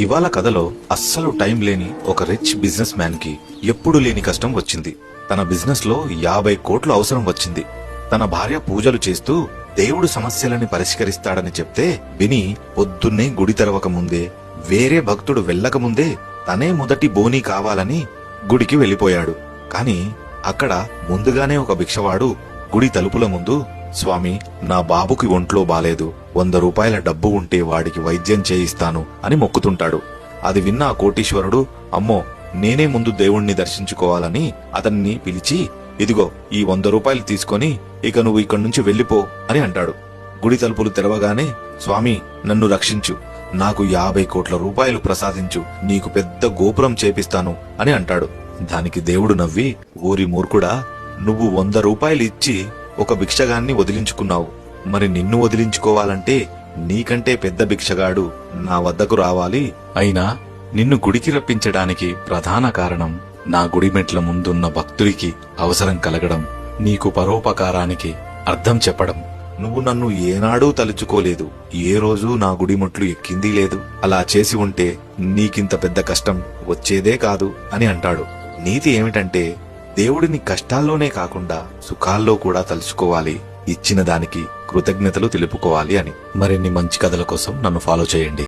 ఇవాళ కథలో అస్సలు టైం లేని ఒక రిచ్ బిజినెస్ మ్యాన్ కి ఎప్పుడు లేని కష్టం వచ్చింది. తన బిజినెస్ లో 50 కోట్లు అవసరం వచ్చింది. తన భార్య పూజలు చేస్తూ దేవుడు సమస్యలని పరిష్కరిస్తాడని చెప్తే విని పొద్దున్నే గుడి తెరవక ముందే, వేరే భక్తుడు వెళ్ళక ముందే తనే మొదటి బోనీ కావాలని గుడికి వెళ్లిపోయాడు. కాని అక్కడ ముందుగానే ఒక భిక్షవాడు గుడి తలుపుల ముందు, స్వామి, నా బాబుకి ఒంట్లో బాలేదు, 100 రూపాయల డబ్బు ఉంటే వాడికి వైద్యం చేయిస్తాను అని మొక్కుతుంటాడు. అది విన్న ఆ కోటీశ్వరుడు, అమ్మో, నేనే ముందు దేవుణ్ణి దర్శించుకోవాలని అతన్ని పిలిచి, ఇదిగో ఈ 100 రూపాయలు తీసుకొని ఇక నువ్వు ఇక్కడి నుంచి వెళ్లిపో అని అంటాడు. గుడి తలుపులు తెరవగానే, స్వామి, నన్ను రక్షించు, నాకు 50 కోట్ల రూపాయలు ప్రసాదించు, నీకు పెద్ద గోపురం చేపిస్తాను అని అంటాడు. దానికి దేవుడు నవ్వి, ఊరి మూర్ఖుడా, నువ్వు 100 రూపాయలు ఇచ్చి ఒక భిక్షగాన్ని వదిలించుకున్నావు. మరి నిన్ను వదిలించుకోవాలంటే నీకంటే పెద్ద భిక్షగాడు నా వద్దకు రావాలి. అయినా నిన్ను గుడికి రప్పించడానికి ప్రధాన కారణం నా గుడి మెట్ల ముందున్న భక్తుడికి అవసరం కలగడం, నీకు పరోపకారానికి అర్థం చెప్పడం. నువ్వు నన్ను ఏనాడూ తలుచుకోలేదు, ఏ రోజు నా గుడి మెట్లు ఎక్కింది లేదు. అలా చేసి ఉంటే నీకింత పెద్ద కష్టం వచ్చేదే కాదు అని అంటాడు. నీతి ఏమిటంటే దేవుడిని కష్టాల్లోనే కాకుండా సుఖాల్లో కూడా తలుచుకోవాలి, ఇచ్చిన దానికి కృతజ్ఞతలు తెలుపుకోవాలి అని. మరిన్ని మంచి కథల కోసం నన్ను ఫాలో చేయండి.